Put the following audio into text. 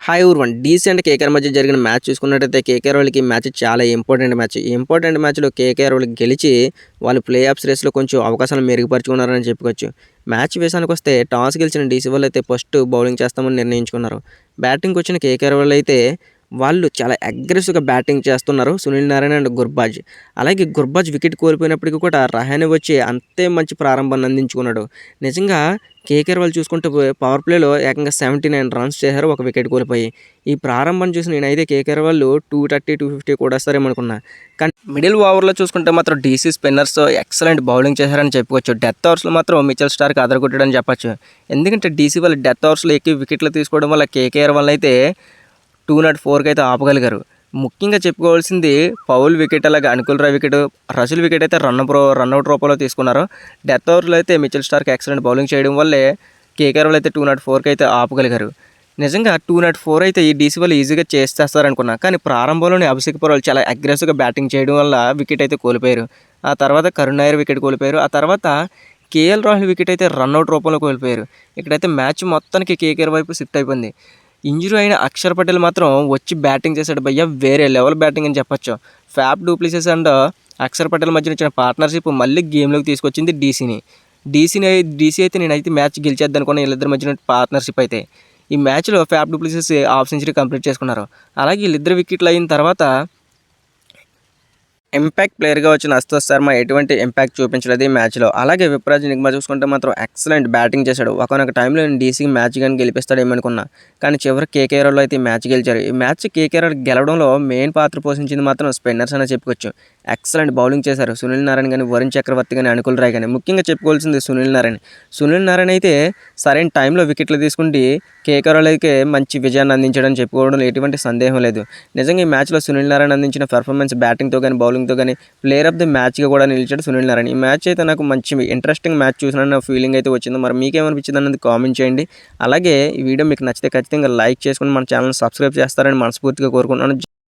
Hi everyone. DC and KKR మధ్య జరిగిన match చూసుకున్నట్టయితే కేకేఆర్ వాళ్ళకి ఈ మ్యాచ్ చాలా ఇంపార్టెంట్ మ్యాచ్. ఈ ఇంపార్టెంట్ మ్యాచ్‌లో కేకేఆర్ వాళ్ళు గెలిచి వాళ్ళు ప్లే ఆఫ్స్ రేస్‌లో కొంచెం అవకాశాలు మెరుగుపరుచుకున్నారని చెప్పుకోవచ్చు. మ్యాచ్ విషయానికొస్తే టాస్ గెలిచిన డీసీ వాళ్ళైతే ఫస్ట్ బౌలింగ్ చేస్తామని నిర్ణయించుకున్నారు. బ్యాటింగ్‌కొచ్చిన కేకేఆర్ వాళ్ళైతే వాళ్ళు చాలా అగ్రెసివ్‌గా బ్యాటింగ్ చేస్తున్నారు. సునీల్ నారాయణ అండ్ గుర్బాజ్. అలాగే గుర్బాజ్ వికెట్ కోల్పోయినప్పటికీ కూడా రహానె వచ్చి అంతే మంచి ప్రారంభాన్ని అందించుకున్నాడు. నిజంగా కేకేఆర్ వాళ్ళు చూసుకుంటే పవర్ ప్లేలో ఏకంగా 79 రన్స్ చేశారు, ఒక వికెట్ కోల్పోయి. ఈ ప్రారంభం చూసి నేనైతే కేకేఆర్ వాళ్ళు 230, 250 కొడేస్తారేమో అనుకున్నా. కానీ మిడిల్ ఓవర్‌లో చూసుకుంటే మాత్రం డీసీ స్పిన్నర్స్ ఎక్సలెంట్ బౌలింగ్ చేశారని చెప్పుకోవచ్చు. డెత్ ఓవర్స్‌లో మాత్రం మిచెల్ స్టార్క్ అదరగొట్టాడని చెప్పొచ్చు. ఎందుకంటే డీసీ వాళ్ళు డెత్ ఓవర్స్‌లో ఎక్కువ వికెట్లు తీసుకోవడం వల్ల కేకేఆర్ వాళ్ళైతే 204కి అయితే ఆపగలిగారు. ముఖ్యంగా చెప్పుకోవాల్సింది పౌల్ వికెట్, అలాగే అనుకుల్ రాయ్ వికెట్, రసూల్ వికెట్ అయితే రన్అట్ రూపంలో తీసుకున్నారు. డెత్ ఓవర్లో అయితే మిచెల్ స్టార్క్ ఎక్సలెంట్ బౌలింగ్ చేయడం వల్లే కేకేఆర్ వాళ్ళు అయితే 204కి అయితే ఆపగలిగారు. నిజంగా 204 అయితే ఈ డీసీ వాళ్ళు ఈజీగా చేసేస్తారనుకున్నా. కానీ ప్రారంభంలోనే అభిషేక్ పురాల్ చాలా అగ్రెసివ్గా బ్యాటింగ్ చేయడం వల్ల వికెట్ అయితే కోల్పోయారు. ఆ తర్వాత కరుణ్ నాయర్ వికెట్ కోల్పోయారు. ఆ తర్వాత కేఎల్ రాహుల్ వికెట్ అయితే రన్అట్ రూపంలో కోల్పోయారు. ఇక్కడైతే మ్యాచ్ మొత్తానికి కేకేఆర్ వైపు షిఫ్ట్ అయిపోయింది. ఇంజురీ అయిన అక్షర్ పటేల్ మాత్రం వచ్చి బ్యాటింగ్ చేశాడు భయ్య, వేరే లెవెల్ బ్యాటింగ్ అని చెప్పొచ్చు. ఫ్యాప్ డూప్లిసిస్ అండ్ అక్షర్ పటేల్ మధ్య ఇచ్చిన పార్ట్నర్షిప్ మళ్ళీ గేమ్లోకి తీసుకొచ్చింది డీసీ అయితే నేనైతే మ్యాచ్ గెలిచేద్దాం అనుకున్న వీళ్ళిద్దరి మధ్యన పార్ట్నర్షిప్ అయితే. ఈ మ్యాచ్లో ఫ్యాప్ డూప్లిసిస్ హాఫ్ సెంచరీ కంప్లీట్ చేసుకున్నారు. అలాగే వీళ్ళిద్దరు వికెట్లు అయిన తర్వాత ఇంపాక్ట్ ప్లేయర్గా వచ్చిన అశుతోష్ శర్మ ఎటువంటి ఇంపాక్ట్ చూపించలేదు ఈ మ్యాచ్లో. అలాగే విప్రాజ్ నిగ్మా చూసుకుంటే మాత్రం ఎక్సలెంట్ బ్యాటింగ్ చేశాడు. ఒకనొక టైంలో నేను డీసీకి మ్యాచ్ కానీ గెలిపిస్తాడేమనుకున్నా. కానీ చివరికి కేకేఆర్లో అయితే ఈ మ్యాచ్ గెలిచారు. ఈ మ్యాచ్ కేకేఆర్ గెలవడంలో మెయిన్ పాత్ర పోషించింది మాత్రం స్పిన్నర్స్ అనే చెప్పుకోవచ్చు. ఎక్సలెంట్ బౌలింగ్ చేశారు. సునీల్ నారాయణ కానీ, వరుణ్ చక్రవర్తి కానీ, అనుకుల్ రాయ్ కానీ. ముఖ్యంగా చెప్పుకోవాల్సింది సునీల్ నారాయణ అయితే సరైన టైంలో వికెట్లు తీసుకుంటే కేకేఆర్ వాళ్ళకి మంచి విజయాన్ని అందించడని చెప్పుకోవడంలో ఎటువంటి సందేహం లేదు. నిజంగా ఈ మ్యాచ్లో సునీల్ నారాయణ అందించిన పెర్ఫార్మెన్స్ బ్యాటింగ్తో కానీ బౌలింగ్తో కానీ ప్లేయర్ ఆఫ్ ది మ్యాచ్గా కూడా నిలిచాడు సునీల్ నారాయణ. ఈ మ్యాచ్ అయితే నాకు మంచి ఇంట్రెస్టింగ్ మ్యాచ్ చూసిన ఫీలింగ్ అయితే వచ్చింది. మరి మీకేమనిపించింది అన్నది కామెంట్ చేయండి. అలాగే ఈ వీడియో మీకు నచ్చితే ఖచ్చితంగా లైక్ చేసుకుని మన ఛానల్ సబ్స్క్రైబ్ చేస్తారని మనస్ఫూర్తిగా కోరుకుంటున్నాను.